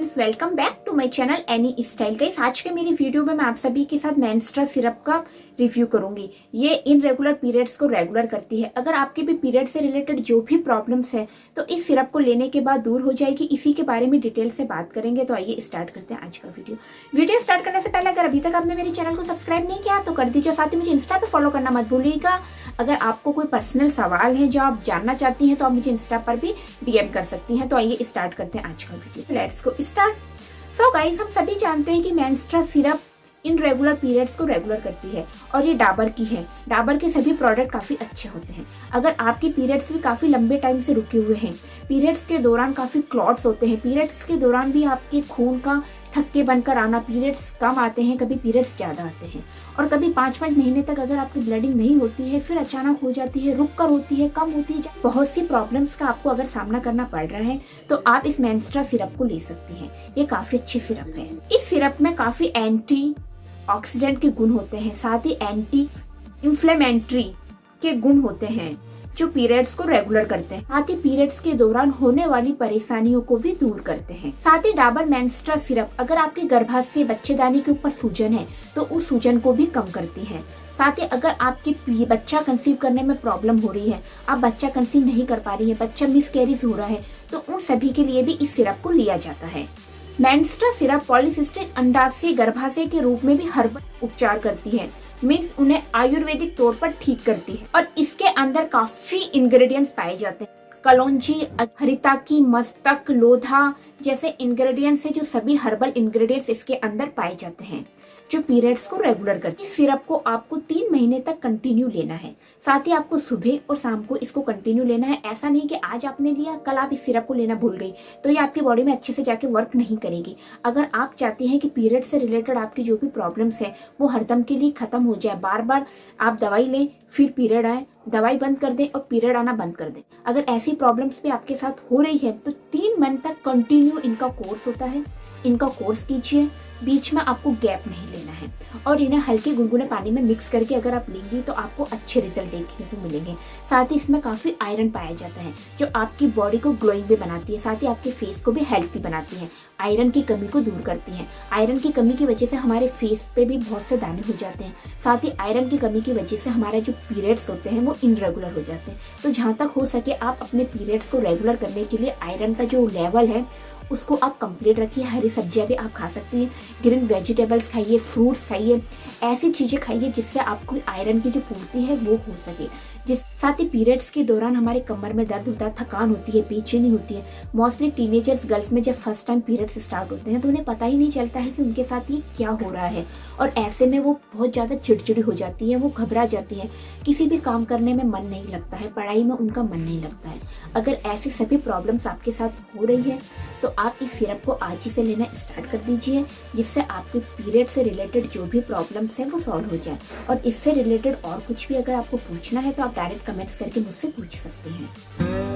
Friends, welcome back to my channel any style. Guys, आज के मेरी वीडियो में मैं आप सभी के साथ मेंस्ट्रुअल सिरप का रिव्यू करूंगी। ये इनरेगुलर पीरियड्स को रेगुलर करती है। अगर आपके भी पीरियड से रिलेटेड जो भी प्रॉब्लम्स है तो इस सिरप को लेने के बाद दूर हो जाएगी। इसी के बारे में डिटेल से बात करेंगे। तो आइए स्टार्ट करते हैं आज का वीडियो स्टार्ट करने से पहले अगर अभी तक आपने मेरे चैनल को सब्सक्राइब नहीं किया तो कर दीजिए। साथ ही मुझे इंस्टा पे फॉलो करना मत भूलिएगा। अगर आपको कोई पर्सनल सवाल है जो आप जानना चाहती हैं तो आप मुझे इंस्टा पर भी डीएम कर सकती हैं। तो आइए स्टार्ट करते हैं आज का video. Let's go start. So guys, हम सभी जानते हैं कि मेंस्ट्रुअल सिरप इनरेगुलर पीरियड्स को रेगुलर करती है और ये डाबर की है। डाबर के सभी प्रोडक्ट काफी अच्छे होते हैं। अगर आपके पीरियड्स भी काफी लंबे टाइम से रुके हुए हैं, पीरियड्स के दौरान काफी क्लॉट्स होते हैं, पीरियड्स के दौरान भी आपके खून का थक्के बनकर आना, पीरियड्स कम आते हैं, कभी पीरियड्स ज्यादा आते हैं और कभी 5-5 महीने तक अगर आपकी ब्लीडिंग नहीं होती है, फिर अचानक हो जाती है, रुक कर होती है, कम होती है, बहुत सी प्रॉब्लम्स का आपको अगर सामना करना पड़ रहा है तो आप इस मेंस्ट्रुअल सिरप को ले सकती हैं। ये काफी अच्छी सिरप है। इस सिरप में काफी एंटी ऑक्सीडेंट के गुण होते हैं, साथ ही एंटी इंफ्लेमेटरी के गुण होते हैं जो पीरियड्स को रेगुलर करते हैं। साथ ही पीरियड्स के दौरान होने वाली परेशानियों को भी दूर करते हैं। साथ ही डाबर मेंस्ट्रुअल सिरप अगर आपके गर्भाशय बच्चेदानी के ऊपर सूजन है तो उस सूजन को भी कम करती है। साथ ही अगर आपके बच्चा कंसीव करने में प्रॉब्लम हो रही है, आप बच्चा कंसीव नहीं कर पा रही है, बच्चा मिसकैरेज हो रहा है, तो उन सभी के लिए भी इस सिरप को लिया जाता है। मेंस्ट्रुअल सिरप पॉलीसिस्टिक अंडाशय गर्भाशय के रूप में भी हर्बल उपचार करती है, मीन्स उन्हें आयुर्वेदिक तौर पर ठीक करती है और इसके अंदर काफी इंग्रेडिएंट्स पाए जाते हैं। कलौंजी, हरिताकी, मस्तक, लोधा जैसे इंग्रेडिएंट्स है जो सभी हर्बल इंग्रेडिएंट्स इसके अंदर पाए जाते हैं जो पीरियड्स को रेगुलर करते हैं। इस सिरप को आपको 3 महीने तक कंटिन्यू लेना है। साथ ही आपको सुबह और शाम को इसको कंटिन्यू लेना है। ऐसा नहीं कि आज आपने लिया, कल आप इस सिरप को लेना भूल गई तो ये आपकी बॉडी में अच्छे से जाके वर्क नहीं करेगी। अगर आप चाहती हैं कि पीरियड से रिलेटेड आपकी जो भी प्रॉब्लम्स है वो हरदम के लिए खत्म हो जाए, बार बार आप दवाई लें फिर पीरियड आए, दवाई बंद कर दें और पीरियड आना बंद कर दें, अगर ऐसी प्रॉब्लम्स भी आपके साथ हो रही है तो 3 मंथ तक कंटिन्यू इनका कोर्स होता है। इनका कोर्स कीजिए, बीच में आपको गैप नहीं लेना है और इन्हें हल्के गुनगुने पानी में मिक्स करके अगर आप लेंगी तो आपको अच्छे रिजल्ट देखने को मिलेंगे। साथ ही इसमें काफी आयरन पाया जाता है जो आपकी बॉडी को ग्लोइंग भी बनाती है, साथ ही आपके फेस को भी हेल्थी बनाती है, आयरन की कमी को दूर करती है। आयरन की कमी की वजह से हमारे फेस पे भी बहुत से दाने हो जाते हैं। साथ ही आयरन की कमी की वजह से हमारे जो पीरियड्स होते हैं वो इनरेगुलर हो जाते हैं। तो जहाँ तक हो सके आप अपने पीरियड्स को रेगुलर करने के लिए आयरन का जो लेवल है उसको आप कंप्लीट रखिए। हरी सब्जियां भी आप खा सकती हैं, ग्रीन वेजिटेबल्स खाइए, फ्रूट्स खाइए, ऐसी चीजें खाइए जिससे आपको आयरन की जो पूर्ति है वो हो सके। साथ ही पीरियड्स के दौरान हमारे कमर में दर्द होता है, थकान होती है, बेचैनी होती है। मोस्टली टीनेजर्स गर्ल्स में जब फर्स्ट टाइम पीरियड्स स्टार्ट होते हैं तो उन्हें पता ही नहीं चलता है कि उनके साथ ये क्या हो रहा है और ऐसे में वो बहुत ज्यादा चिड़चिड़ी हो जाती है, वो घबरा जाती है, किसी भी काम करने में मन नहीं लगता है, पढ़ाई में उनका मन नहीं लगता है। अगर ऐसी सभी प्रॉब्लम्स आपके साथ हो रही है तो आप इस सिरप को आज ही से लेना स्टार्ट कर दीजिए, जिससे आपके पीरियड से रिलेटेड जो भी प्रॉब्लम्स है वो सॉल्व हो जाए। और इससे रिलेटेड और कुछ भी अगर आपको पूछना है तो आप डायरेक्ट कमेंट्स करके मुझसे पूछ सकते हैं।